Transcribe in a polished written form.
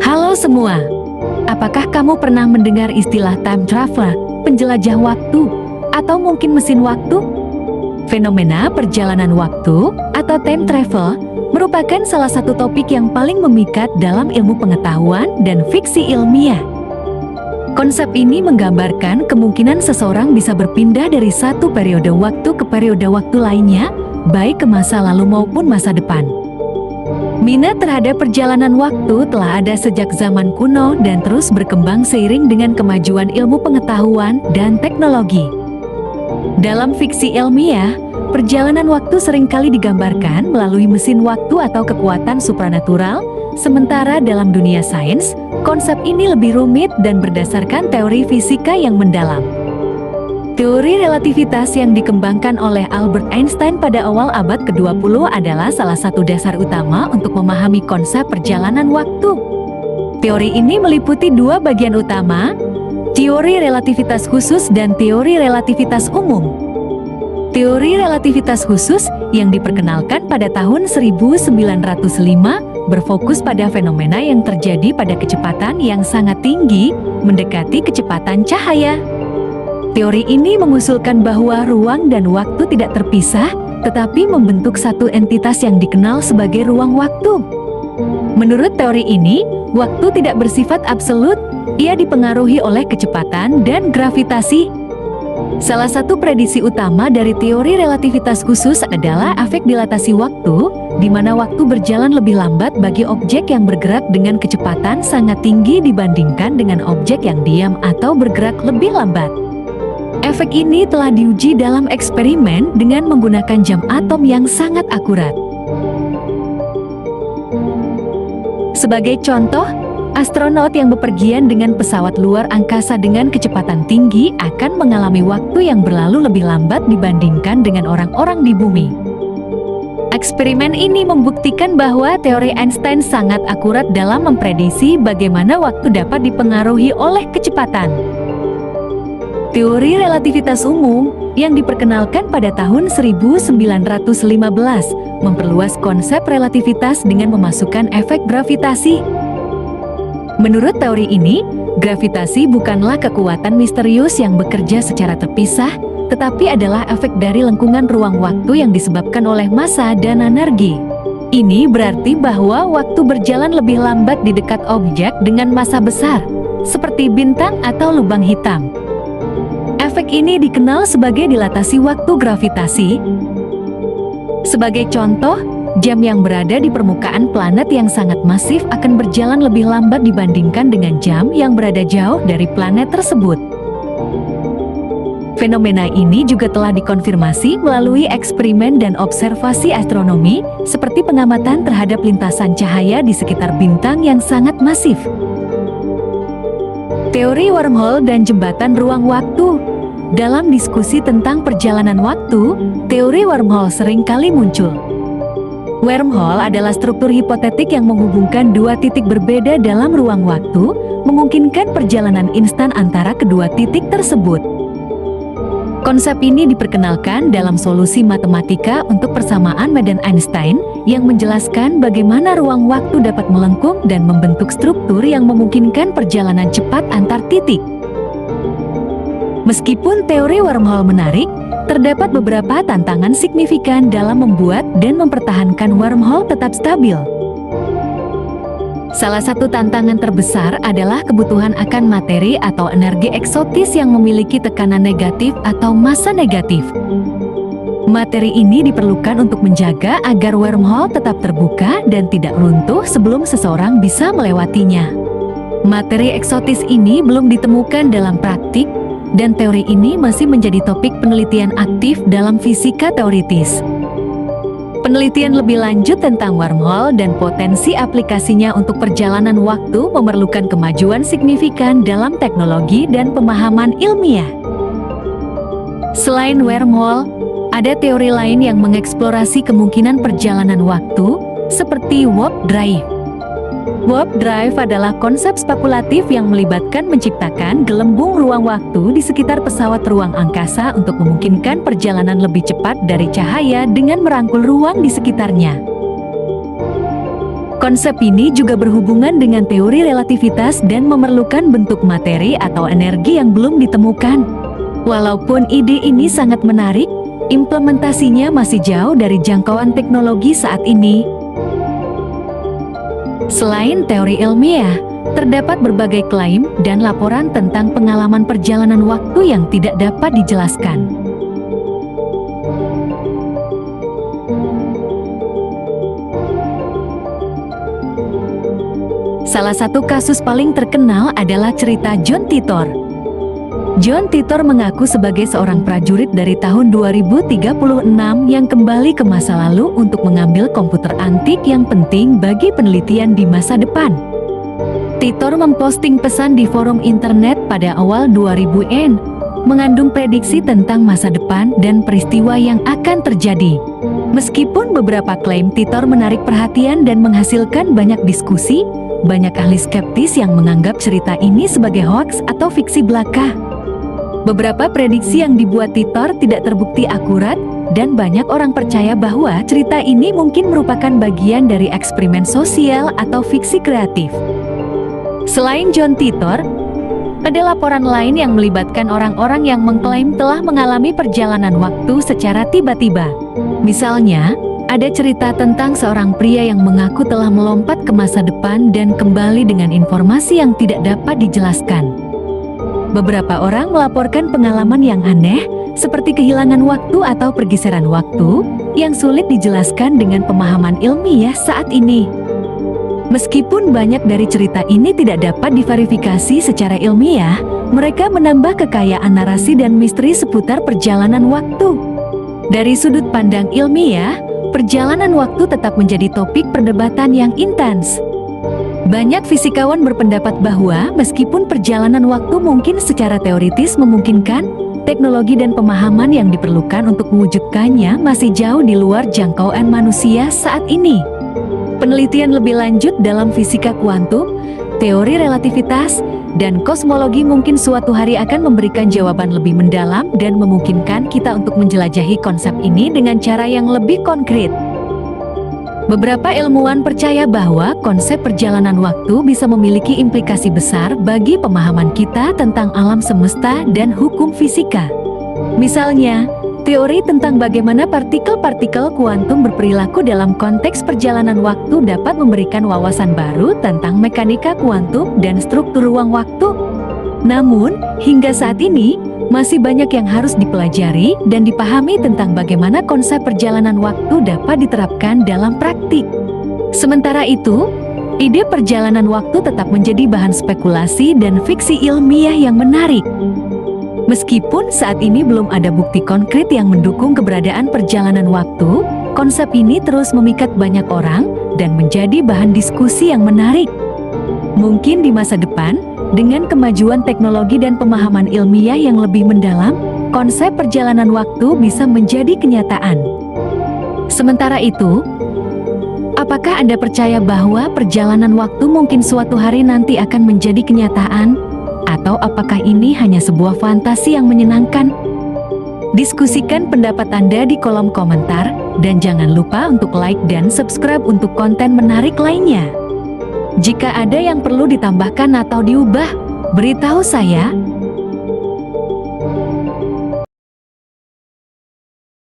Halo semua, apakah kamu pernah mendengar istilah time traveler, penjelajah waktu, atau mungkin mesin waktu? Fenomena perjalanan waktu atau time travel merupakan salah satu topik yang paling memikat dalam ilmu pengetahuan dan fiksi ilmiah. Konsep ini menggambarkan kemungkinan seseorang bisa berpindah dari satu periode waktu ke periode waktu lainnya, baik ke masa lalu maupun masa depan. Minat terhadap perjalanan waktu telah ada sejak zaman kuno dan terus berkembang seiring dengan kemajuan ilmu pengetahuan dan teknologi. Dalam fiksi ilmiah, perjalanan waktu seringkali digambarkan melalui mesin waktu atau kekuatan supranatural, sementara dalam dunia sains, konsep ini lebih rumit dan berdasarkan teori fisika yang mendalam. Teori relativitas yang dikembangkan oleh Albert Einstein pada awal abad ke-20 adalah salah satu dasar utama untuk memahami konsep perjalanan waktu. Teori ini meliputi dua bagian utama, teori relativitas khusus dan teori relativitas umum. Teori relativitas khusus yang diperkenalkan pada tahun 1905 berfokus pada fenomena yang terjadi pada kecepatan yang sangat tinggi, mendekati kecepatan cahaya. Teori ini mengusulkan bahwa ruang dan waktu tidak terpisah, tetapi membentuk satu entitas yang dikenal sebagai ruang waktu. Menurut teori ini, waktu tidak bersifat absolut, ia dipengaruhi oleh kecepatan dan gravitasi. Salah satu prediksi utama dari teori relativitas khusus adalah efek dilatasi waktu, di mana waktu berjalan lebih lambat bagi objek yang bergerak dengan kecepatan sangat tinggi dibandingkan dengan objek yang diam atau bergerak lebih lambat. Efek ini telah diuji dalam eksperimen dengan menggunakan jam atom yang sangat akurat. Sebagai contoh, astronot yang bepergian dengan pesawat luar angkasa dengan kecepatan tinggi akan mengalami waktu yang berlalu lebih lambat dibandingkan dengan orang-orang di bumi. Eksperimen ini membuktikan bahwa teori Einstein sangat akurat dalam memprediksi bagaimana waktu dapat dipengaruhi oleh kecepatan. Teori relativitas umum yang diperkenalkan pada tahun 1915 memperluas konsep relativitas dengan memasukkan efek gravitasi. Menurut teori ini, gravitasi bukanlah kekuatan misterius yang bekerja secara terpisah, tetapi adalah efek dari lengkungan ruang waktu yang disebabkan oleh massa dan energi. Ini berarti bahwa waktu berjalan lebih lambat di dekat objek dengan massa besar, seperti bintang atau lubang hitam. Efek ini dikenal sebagai dilatasi waktu gravitasi. Sebagai contoh, jam yang berada di permukaan planet yang sangat masif akan berjalan lebih lambat dibandingkan dengan jam yang berada jauh dari planet tersebut. Fenomena ini juga telah dikonfirmasi melalui eksperimen dan observasi astronomi, seperti pengamatan terhadap lintasan cahaya di sekitar bintang yang sangat masif. Teori wormhole dan jembatan ruang waktu. Dalam diskusi tentang perjalanan waktu, teori wormhole sering kali muncul. Wormhole adalah struktur hipotetik yang menghubungkan dua titik berbeda dalam ruang waktu, memungkinkan perjalanan instan antara kedua titik tersebut. Konsep ini diperkenalkan dalam solusi matematika untuk persamaan Medan-Einstein yang menjelaskan bagaimana ruang waktu dapat melengkung dan membentuk struktur yang memungkinkan perjalanan cepat antar titik. Meskipun teori wormhole menarik, terdapat beberapa tantangan signifikan dalam membuat dan mempertahankan wormhole tetap stabil. Salah satu tantangan terbesar adalah kebutuhan akan materi atau energi eksotis yang memiliki tekanan negatif atau massa negatif. Materi ini diperlukan untuk menjaga agar wormhole tetap terbuka dan tidak runtuh sebelum seseorang bisa melewatinya. Materi eksotis ini belum ditemukan dalam praktik, dan teori ini masih menjadi topik penelitian aktif dalam fisika teoritis. Penelitian lebih lanjut tentang wormhole dan potensi aplikasinya untuk perjalanan waktu memerlukan kemajuan signifikan dalam teknologi dan pemahaman ilmiah. Selain wormhole, ada teori lain yang mengeksplorasi kemungkinan perjalanan waktu, seperti warp drive. Warp drive adalah konsep spekulatif yang melibatkan menciptakan gelembung ruang waktu di sekitar pesawat ruang angkasa untuk memungkinkan perjalanan lebih cepat dari cahaya dengan merangkul ruang di sekitarnya. Konsep ini juga berhubungan dengan teori relativitas dan memerlukan bentuk materi atau energi yang belum ditemukan. Walaupun ide ini sangat menarik, implementasinya masih jauh dari jangkauan teknologi saat ini. Selain teori ilmiah, terdapat berbagai klaim dan laporan tentang pengalaman perjalanan waktu yang tidak dapat dijelaskan. Salah satu kasus paling terkenal adalah cerita John Titor. John Titor mengaku sebagai seorang prajurit dari tahun 2036 yang kembali ke masa lalu untuk mengambil komputer antik yang penting bagi penelitian di masa depan. Titor memposting pesan di forum internet pada awal 2000-an, mengandung prediksi tentang masa depan dan peristiwa yang akan terjadi. Meskipun beberapa klaim Titor menarik perhatian dan menghasilkan banyak diskusi, banyak ahli skeptis yang menganggap cerita ini sebagai hoaks atau fiksi belaka. Beberapa prediksi yang dibuat Titor tidak terbukti akurat, dan banyak orang percaya bahwa cerita ini mungkin merupakan bagian dari eksperimen sosial atau fiksi kreatif. Selain John Titor, ada laporan lain yang melibatkan orang-orang yang mengklaim telah mengalami perjalanan waktu secara tiba-tiba. Misalnya, ada cerita tentang seorang pria yang mengaku telah melompat ke masa depan dan kembali dengan informasi yang tidak dapat dijelaskan. Beberapa orang melaporkan pengalaman yang aneh, seperti kehilangan waktu atau pergeseran waktu, yang sulit dijelaskan dengan pemahaman ilmiah saat ini. Meskipun banyak dari cerita ini tidak dapat diverifikasi secara ilmiah, mereka menambah kekayaan narasi dan misteri seputar perjalanan waktu. Dari sudut pandang ilmiah, perjalanan waktu tetap menjadi topik perdebatan yang intens. Banyak fisikawan berpendapat bahwa meskipun perjalanan waktu mungkin secara teoritis memungkinkan, teknologi dan pemahaman yang diperlukan untuk mewujudkannya masih jauh di luar jangkauan manusia saat ini. Penelitian lebih lanjut dalam fisika kuantum, teori relativitas, dan kosmologi mungkin suatu hari akan memberikan jawaban lebih mendalam dan memungkinkan kita untuk menjelajahi konsep ini dengan cara yang lebih konkret. Beberapa ilmuwan percaya bahwa konsep perjalanan waktu bisa memiliki implikasi besar bagi pemahaman kita tentang alam semesta dan hukum fisika. Misalnya, teori tentang bagaimana partikel-partikel kuantum berperilaku dalam konteks perjalanan waktu dapat memberikan wawasan baru tentang mekanika kuantum dan struktur ruang waktu. Namun, hingga saat ini, masih banyak yang harus dipelajari dan dipahami tentang bagaimana konsep perjalanan waktu dapat diterapkan dalam praktik. Sementara itu, ide perjalanan waktu tetap menjadi bahan spekulasi dan fiksi ilmiah yang menarik. Meskipun saat ini belum ada bukti konkret yang mendukung keberadaan perjalanan waktu, konsep ini terus memikat banyak orang dan menjadi bahan diskusi yang menarik. Mungkin di masa depan, dengan kemajuan teknologi dan pemahaman ilmiah yang lebih mendalam, konsep perjalanan waktu bisa menjadi kenyataan. Sementara itu, apakah Anda percaya bahwa perjalanan waktu mungkin suatu hari nanti akan menjadi kenyataan? Atau apakah ini hanya sebuah fantasi yang menyenangkan? Diskusikan pendapat Anda di kolom komentar, dan jangan lupa untuk like dan subscribe untuk konten menarik lainnya. Jika ada yang perlu ditambahkan atau diubah, beritahu saya.